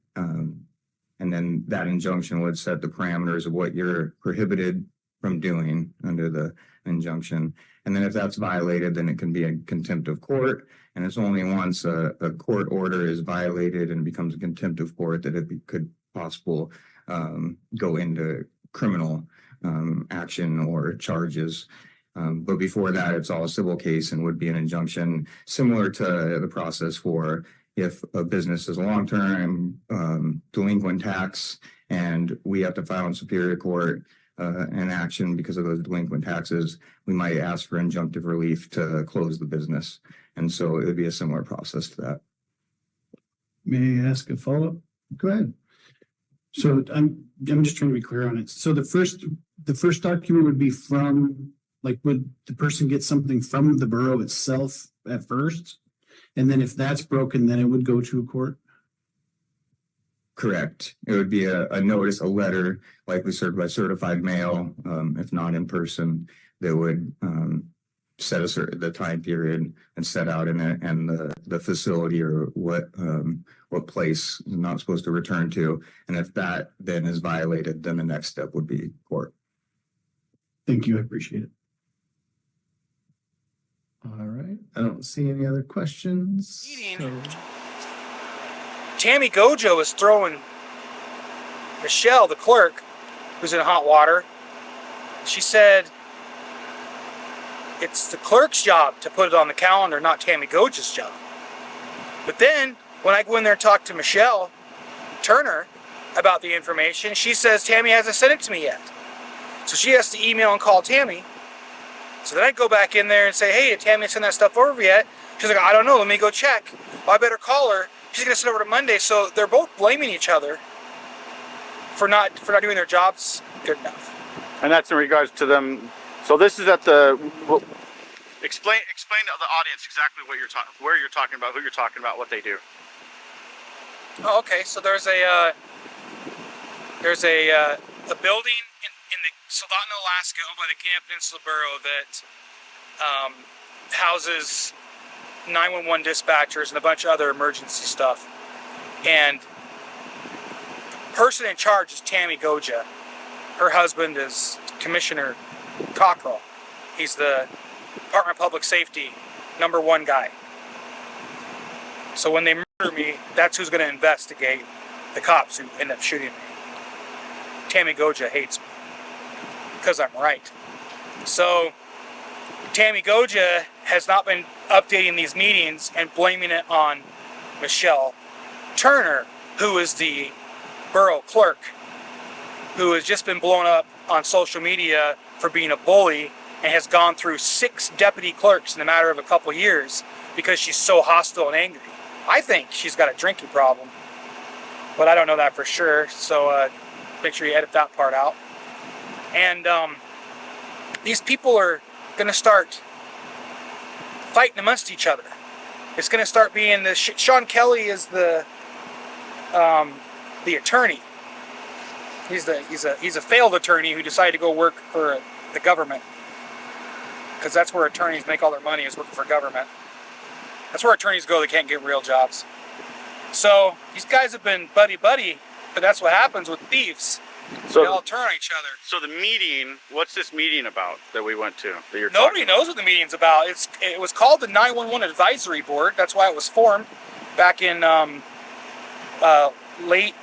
that injunction would set the parameters of what you're prohibited from doing under the injunction. And then if that's violated, then it can be a contempt of court. And it's only once a court order is violated and becomes a contempt of court that it could possible go into criminal action or charges. But before that, it's all a civil case and would be an injunction, similar to the process for if a business is a long-term delinquent tax and we have to file in Superior Court an action because of those delinquent taxes, we might ask for injunctive relief to close the business. And so it would be a similar process to that. May I ask a follow-up? Go ahead. So I'm just trying to be clear on it. So the first document would be from, like, would the person get something from the borough itself at first? And then if that's broken, then it would go to a court? Correct. It would be a notice, a letter, likely served by certified mail, if not in person, that would set the time period and set out in it and the facility or what place is not supposed to return to. And if that then is violated, then the next step would be court. Thank you. I appreciate it. All right. I don't see any other questions. So... Tammy Gojo is throwing Michelle, the clerk, who's in hot water. She said it's the clerk's job to put it on the calendar, not Tammy Gojo's job. But then, when I go in there and talk to Michelle Turner about the information, she says Tammy hasn't sent it to me yet. So she has to email and call Tammy. So then I go back in there and say, hey, did Tammy send that stuff over yet? She's like, I don't know, let me go check. Well, I better call her. She's gonna send it over to Monday. So they're both blaming each other for not doing their jobs good enough. And that's in regards to them. So this is at the, well, explain to the audience exactly what you're talking, where you're talking about, who you're talking about, what they do. Oh, okay. So there's a building in the Soldotna, Alaska, owned by the Kenai Peninsula Borough that houses 911 dispatchers and a bunch of other emergency stuff. And the person in charge is Tammy Goja. Her husband is Commissioner Cockrell. He's the Department of Public Safety #1 guy. So when they murder me, that's who's going to investigate the cops who end up shooting me. Tammy Goja hates me because I'm right. So Tammy Goja has not been updating these meetings and blaming it on Michelle Turner, who is the borough clerk, who has just been blown up on social media for being a bully and has gone through 6 deputy clerks in a matter of a couple years because she's so hostile and angry. I think she's got a drinking problem, but I don't know that for sure, so make sure you edit that part out. And these people are going to start fighting amongst each other. It's going to start being the Sean Kelly is the attorney. He's a failed attorney who decided to go work for the government, because that's where attorneys make all their money, is working for government. That's where attorneys go that can't get real jobs. So these guys have been buddy-buddy, but that's what happens with thieves. So they all turn on each other. So the meeting, what's this meeting about that we went to? That you're Nobody knows what the meeting's about. It was called the 911 Advisory Board. That's why it was formed back in late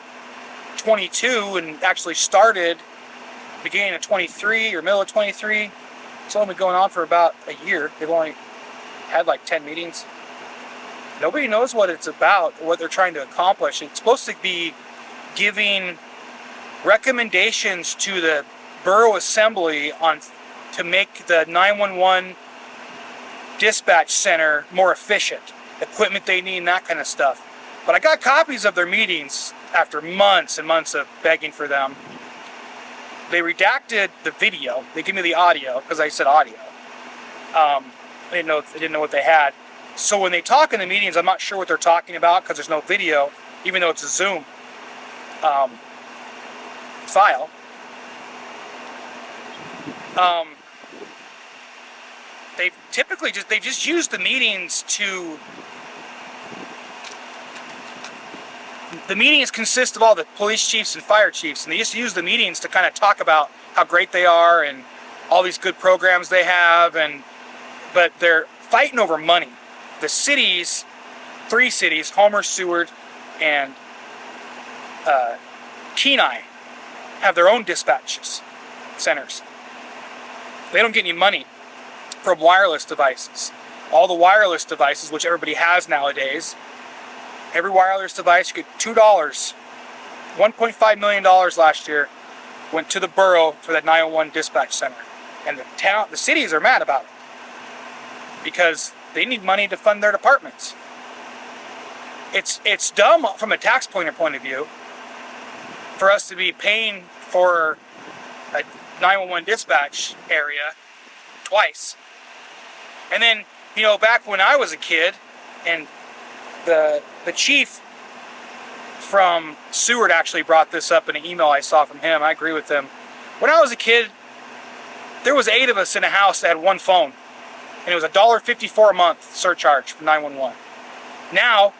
22 and actually started beginning of 23 or middle of 23. It's only been going on for about a year. They've only had like 10 meetings. Nobody knows what it's about or what they're trying to accomplish. It's supposed to be giving recommendations to the borough assembly to make the 911 dispatch center more efficient, equipment they need, and that kind of stuff. But I got copies of their meetings after months and months of begging for them. They redacted the video. They gave me the audio because I said audio. I didn't know what they had. So when they talk in the meetings, I'm not sure what they're talking about because there's no video, even though it's a Zoom file. They've just used the meetings to. The meetings consist of all the police chiefs and fire chiefs, and they just use the meetings to kind of talk about how great they are and all these good programs they have, but they're fighting over money. The cities, 3 cities, Homer, Seward, and Kenai, have their own dispatch centers. They don't get any money from wireless devices. All the wireless devices, which everybody has nowadays, Every wireless device, you get $2. $1.5 million last year went to the borough for that 911 dispatch center. And the cities are mad about it because they need money to fund their departments. It's dumb from a taxpayer point of view for us to be paying for a 911 dispatch area twice. And then, you know, back when I was a kid, and the chief from Seward actually brought this up in an email I saw from him. I agree with him. When I was a kid, there was 8 of us in a house that had one phone, and it was $1.54 a month surcharge for 911. Now,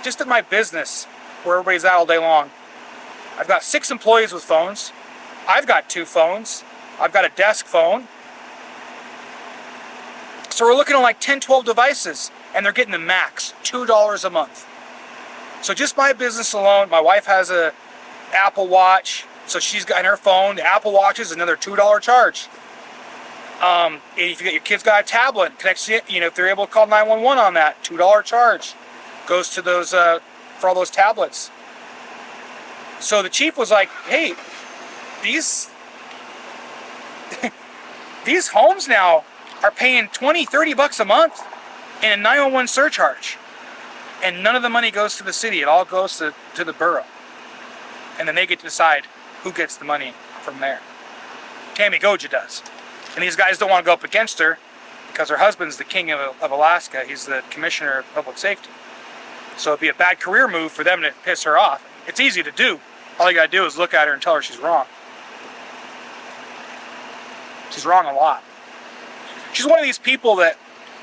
just at my business, where everybody's out all day long, I've got 6 employees with phones. I've got 2 phones. I've got a desk phone. So we're looking at like 10, 12 devices, and they're getting the max, $2 a month. So just my business alone, my wife has a Apple Watch, so she's got in her phone, the Apple Watch is another $2 charge. If you get your kid's got a tablet, connects, you know, if they're able to call 911 on that, $2 charge goes to those for all those tablets. So the chief was like, hey, these these homes now are paying $20, $30 a month in a 911 surcharge. And none of the money goes to the city. It all goes to the borough. And then they get to decide who gets the money from there. Tammy Goja does. And these guys don't want to go up against her because her husband's the king of Alaska. He's the commissioner of public safety. So it'd be a bad career move for them to piss her off. It's easy to do. All you gotta do is look at her and tell her she's wrong. She's wrong a lot. She's one of these people that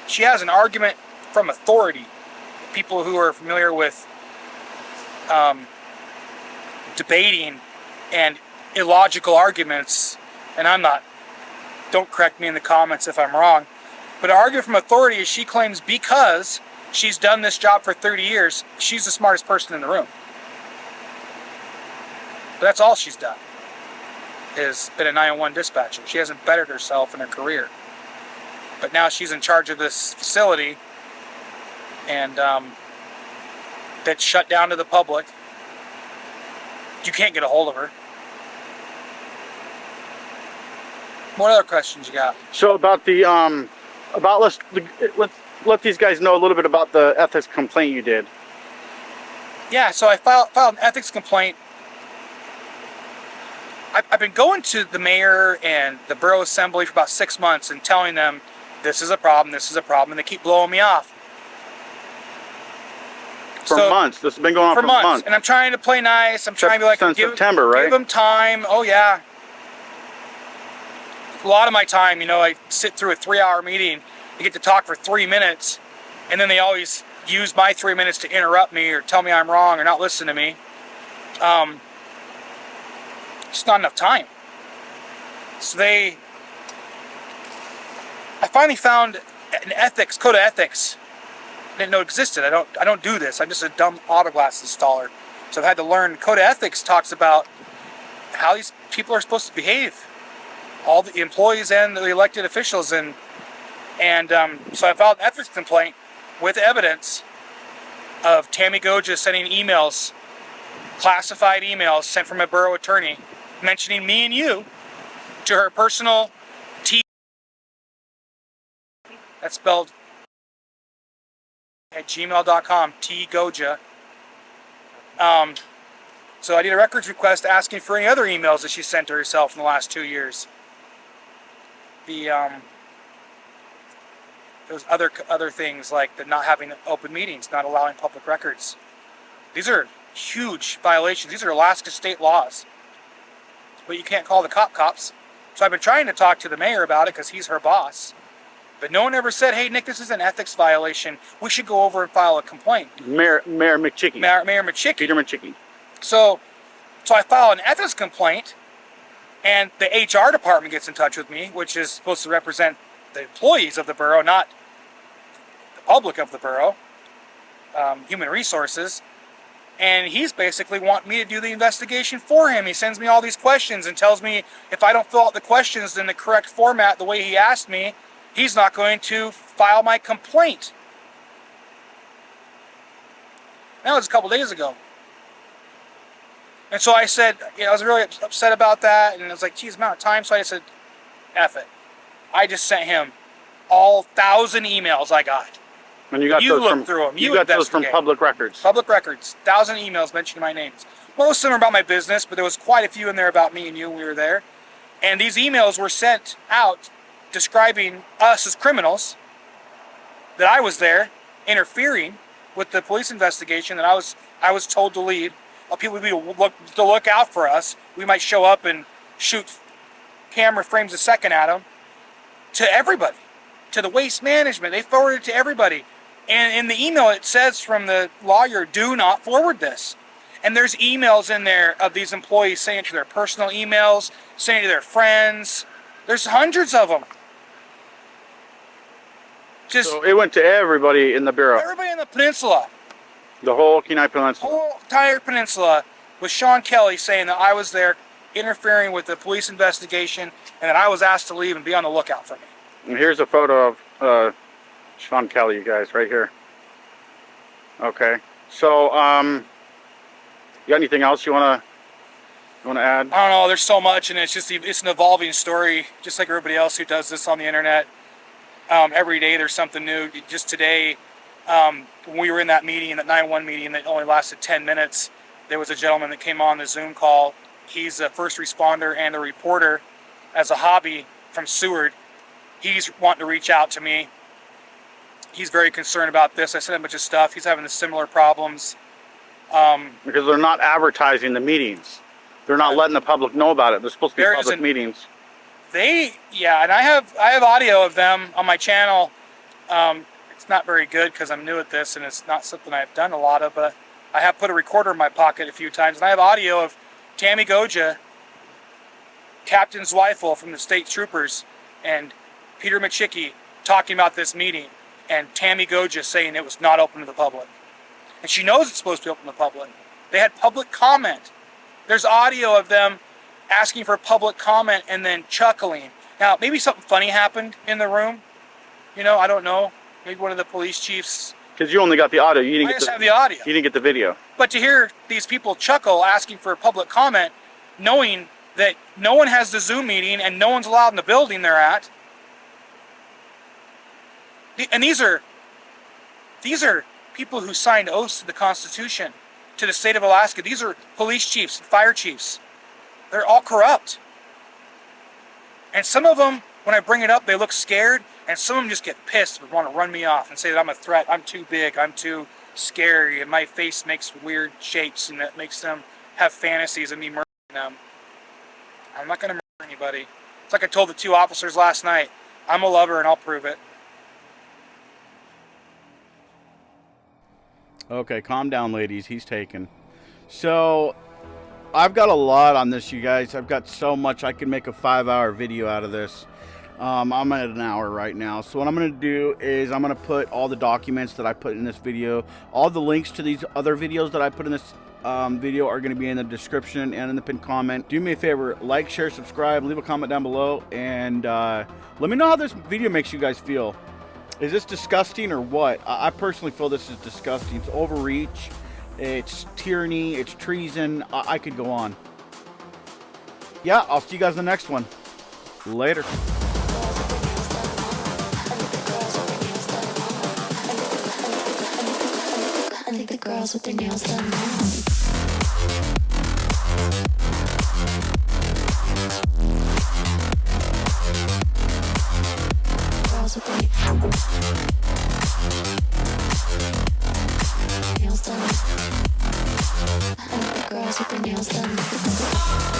she has an argument from authority. People who are familiar with debating and illogical arguments, and I'm not, don't correct me in the comments if I'm wrong, but an argument from authority is she claims because she's done this job for 30 years, she's the smartest person in the room. But that's all she's done, is been a 911 dispatcher. She hasn't bettered herself in her career. But now she's in charge of this facility, and that's shut down to the public. You can't get a hold of her. What other questions you got? So about the let's let these guys know a little bit about the ethics complaint you did. Yeah, so I filed an ethics complaint. I've been going to the mayor and the borough assembly for about 6 months and telling them this is a problem, and they keep blowing me off. For months. This has been going on for months. And I'm trying to play nice. I'm trying to be like, since September, right? Give them time. Oh yeah. A lot of my time, you know, I sit through a 3-hour meeting. I get to talk for 3 minutes, and then they always use my 3 minutes to interrupt me or tell me I'm wrong or not listen to me. It's not enough time. So I finally found an code of ethics. I didn't know it existed. I don't do this. I'm just a dumb auto glass installer. So I've had to learn. Code of ethics talks about how these people are supposed to behave. All the employees and the elected officials, and so I filed an ethics complaint with evidence of Tammy Goja sending emails, classified emails sent from a borough attorney, mentioning me and you to her personal that's spelled at gmail.com, tgoja. So I did a records request asking for any other emails that she sent to herself in the last 2 years. There's other things like the not having open meetings, not allowing public records. These are huge violations. These are Alaska state laws. But you can't call the cops. So I've been trying to talk to the mayor about it because he's her boss. But no one ever said, hey, Nick, this is an ethics violation. We should go over and file a complaint. Mayor Micciche. Mayor Micciche. Peter Micciche. So I file an ethics complaint, and the HR department gets in touch with me, which is supposed to represent the employees of the borough, not the public of the borough, human resources. And he's basically wanting me to do the investigation for him. He sends me all these questions and tells me if I don't fill out the questions in the correct format the way he asked me, he's not going to file my complaint. That was a couple days ago. And so I said, I was really upset about that, and I was like, geez, amount of time. So I said, F it. I just sent him all 1,000 emails I got. And you got you those look from through them. You got those from investigate. public records. Public records. 1,000 emails mentioning my names. Most of them are about my business, but there was quite a few in there about me and you when we were there. And these emails were sent out describing us as criminals, that I was there interfering with the police investigation, that I was told to leave. People would be to look out for us. We might show up and shoot camera frames a second at them. To everybody, to the waste management. They forwarded it to everybody. And in the email it says from the lawyer, do not forward this. And there's emails in there of these employees saying it to their personal emails, saying it to their friends. There's hundreds of them. So it went to everybody in the Bureau. Everybody in the peninsula. The whole Kenai Peninsula. Whole entire peninsula, with Sean Kelly saying that I was there interfering with the police investigation and that I was asked to leave and be on the lookout for me. And here's a photo of Sean Kelly, you guys, right here. Okay. So, you got anything else you wanna add? I don't know. There's so much, and it's an evolving story, just like everybody else who does this on the internet. Every day there's something new. Just today, when we were in that meeting, that 911 meeting that only lasted 10 minutes, there was a gentleman that came on the Zoom call. He's a first responder and a reporter as a hobby from Seward. He's wanting to reach out to me. He's very concerned about this. I sent him a bunch of stuff. He's having the similar problems. Because they're not advertising the meetings. They're not letting the public know about it. They're supposed to be public meetings. And I have audio of them on my channel. It's not very good because I'm new at this and it's not something I've done a lot of, but I have put a recorder in my pocket a few times, and I have audio of Tammy Goja, Captain Zweifel from the state troopers, and Peter Micciche talking about this meeting, and Tammy Goja saying it was not open to the public. And she knows it's supposed to be open to the public. They had public comment. There's audio of them asking for public comment and then chuckling. Now, maybe something funny happened in the room. I don't know. Maybe one of the police chiefs. Because you only got the audio. You didn't have the audio. You didn't get the video. But to hear these people chuckle asking for public comment, knowing that no one has the Zoom meeting and no one's allowed in the building they're at. And these are people who signed oaths to the Constitution, to the state of Alaska. These are police chiefs, fire chiefs. They're all corrupt. And some of them, when I bring it up, they look scared, and some of them just get pissed and want to run me off and say that I'm a threat, I'm too big, I'm too scary, and my face makes weird shapes, and that makes them have fantasies of me murdering them. I'm not going to murder anybody. It's like I told the two officers last night, I'm a lover and I'll prove it. Okay, calm down, ladies. He's taken. So, I've got a lot on this, you guys. I've got so much. I could make a 5-hour video out of this. I'm at an hour right now. So what I'm going to do is I'm going to put all the documents that I put in this video. All the links to these other videos that I put in this video are going to be in the description and in the pinned comment. Do me a favor, like, share, subscribe, leave a comment down below, and let me know how this video makes you guys feel. Is this disgusting or what? I personally feel this is disgusting. It's overreach, it's tyranny, it's treason. I could go on. Yeah, I'll see you guys in the next one. Later. I think the girls with their nails done now. Girls with their nails done. I think the girls with their nails done.